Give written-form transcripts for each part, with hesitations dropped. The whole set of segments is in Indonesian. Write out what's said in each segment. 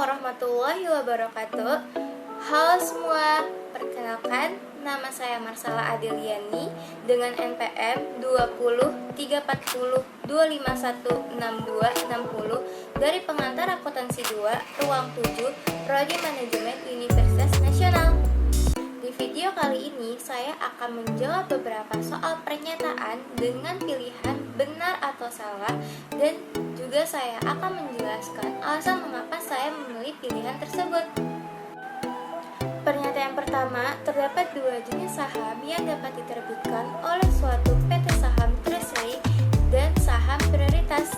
warahmatullahi wabarakatuh. Halo semua, perkenalkan nama saya Marsala Adeliani dengan NPM 2034025162660 dari pengantar akuntansi 2 ruang 7 Prodi Manajemen Universitas Nasional. Di video kali ini saya akan menjawab beberapa soal pernyataan dengan pilihan benar atau salah, dan juga saya akan menjelaskan alasan mengapa saya memilih pilihan tersebut. Pernyataan pertama, terdapat dua jenis saham yang dapat diterbitkan oleh suatu PT saham treasury dan saham prioritas.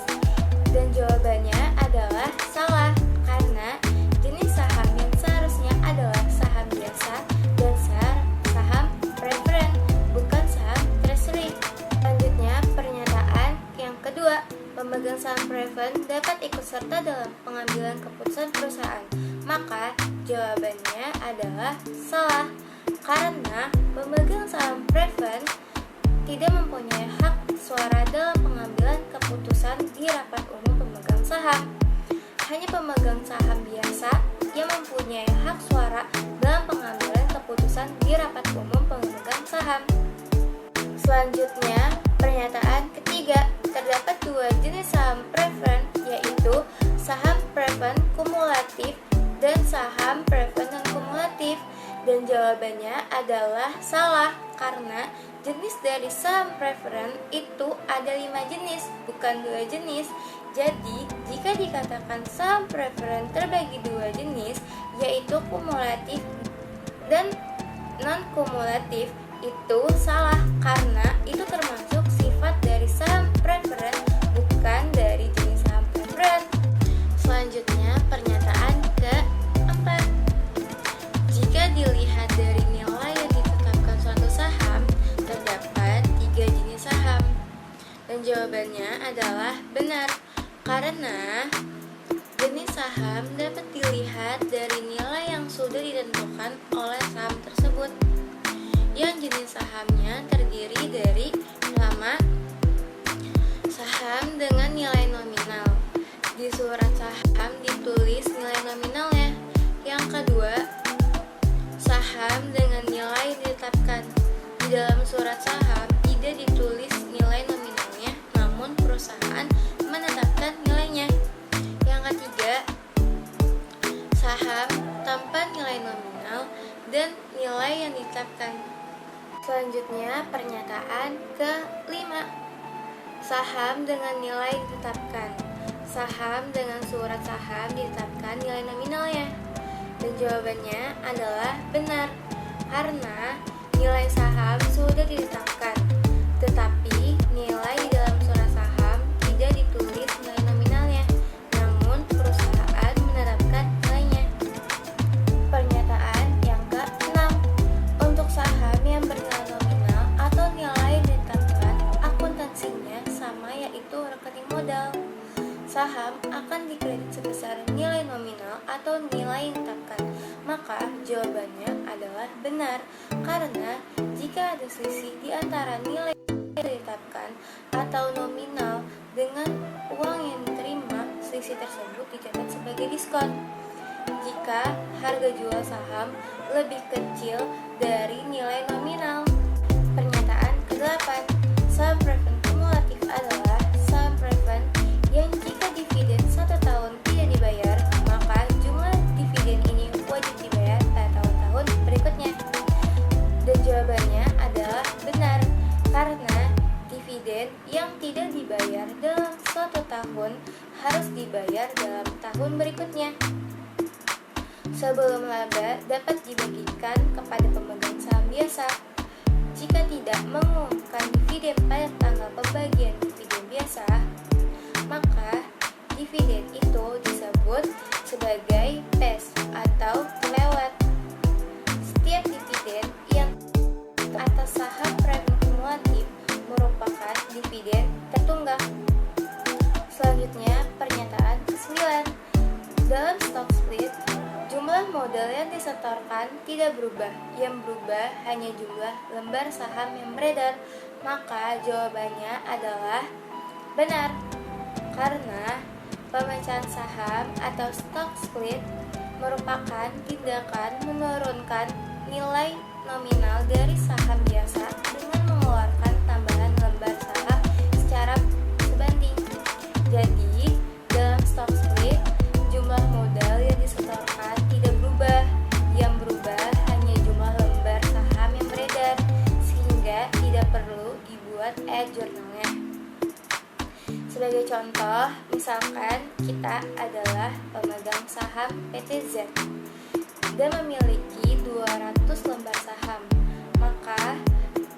Dan jawabannya adalah salah, karena jenis saham yang seharusnya adalah saham biasa dan saham preference, bukan saham treasury. Selanjutnya, pernyataan yang kedua, pemegang saham preference dapat ikut serta dalam pengambilan keputusan perusahaan. Maka jawabannya adalah salah, karena pemegang saham preference tidak mempunyai hak suara dalam pengambilan keputusan di rapat umum pemegang saham. Hanya pemegang saham biasa yang mempunyai hak suara dalam pengambilan keputusan di rapat umum pemegang saham. Selanjutnya, pernyataan ketiga, terdapat dua jenis saham preference, yaitu saham preference kumulatif dan saham preference non-kumulatif. Dan jawabannya adalah salah, karena jenis dari saham preference itu ada 5 jenis, bukan 2 jenis. Jadi, jika dikatakan saham preference terbagi 2 jenis, yaitu kumulatif dan non-kumulatif, itu salah, karena itu termasuk sifat dari saham preference, bukan dari jenis saham preference. Selanjutnya, pernyataan keempat, jika dilihat dari nilai yang ditetapkan suatu saham, terdapat 3 jenis saham. Dan jawabannya adalah benar, karena jenis saham dapat dilihat dari nilai yang sudah ditentukan oleh saham tersebut, yang jenis sahamnya terdiri dari pertama, saham dengan nilai nominal. Di surat saham ditulis nilai nominalnya. Yang kedua, saham dengan nilai ditetapkan. Di dalam surat saham tidak ditulis nilai nominalnya, namun perusahaan menetapkan nilainya. Yang ketiga, saham tanpa nilai nominal dan nilai yang ditetapkan. Selanjutnya, pernyataan kelima, saham dengan nilai ditetapkan. Saham dengan surat saham ditetapkan nilai nominalnya. Dan jawabannya adalah benar, karena nilai saham sudah ditetapkan, tetapi nilai di dalam surat saham tidak ditulis nilai nominalnya, namun perusahaan menetapkan nilainya. Pernyataan yang ke-6, untuk saham yang bernilai nominal atau nilai ditetapkan, akuntansinya sama, yaitu rekening modal. Saham akan dikredit sebesar nilai nominal atau nilai yang ditetapkan. Maka jawabannya adalah benar, karena jika ada selisih di antara nilai yang ditetapkan atau nominal dengan uang yang diterima, selisih tersebut dicatat sebagai diskon. Jika harga jual saham lebih kecil dari nilai nominal. Pernyataan ke-8, saham preference kumulatif adalah saham preference yang jika dividen 1 tahun tidak dibayar, maka jumlah dividen ini wajib dibayar pada tahun-tahun berikutnya. Dan jawabannya adalah benar, karena dividen yang tidak dibayar dalam suatu tahun harus dibayar dalam tahun berikutnya. Sebelum laba dapat dibagikan kepada pemegang saham biasa. Jika tidak mengumumkan dividen pada tanggal pembagian dividen biasa, maka dividen itu disebut sebagai PES atau kelewat. Setiap dividen yang atas saham preference kumulatif merupakan dividen tertunggak. Selanjutnya, pernyataan ke-9, dalam stock split, jumlah modal yang disetorkan tidak berubah. Yang berubah hanya jumlah lembar saham yang beredar. Maka jawabannya adalah benar, karena pemecahan saham atau stock split merupakan tindakan menurunkan nilai nominal dari saham biasa dengan mengeluarkan tambahan lembar saham secara sebanding. Jadi, dalam stock split, jumlah modal yang disetorkan tidak berubah. Yang berubah hanya jumlah lembar saham yang beredar, sehingga tidak perlu dibuat e-journalnya. Sebagai contoh, misalkan kita adalah pemegang saham PTZ dan memiliki 200 lembar saham. Maka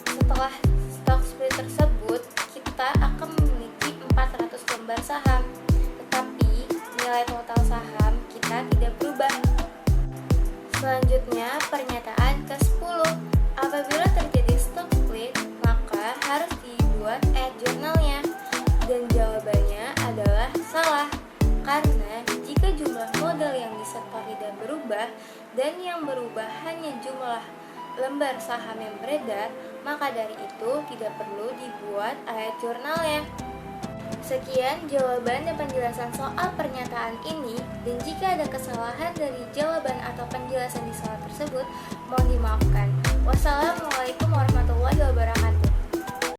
setelah stock split tersebut, kita akan memiliki 400 lembar saham. Tetapi nilai total saham kita tidak berubah. Selanjutnya, pernyataan ke-10. Apabila terjadi stock split, maka harus dibuat e-journalnya. Dan jawabannya adalah salah, karena jika jumlah modal yang disetor tidak berubah dan yang berubah hanya jumlah lembar saham yang beredar, maka dari itu tidak perlu dibuat e-journalnya. Sekian jawaban dan penjelasan soal pernyataan ini, dan jika ada kesalahan dari jawaban atau penjelasan di soal tersebut, mohon dimaafkan. Wassalamualaikum warahmatullahi wabarakatuh.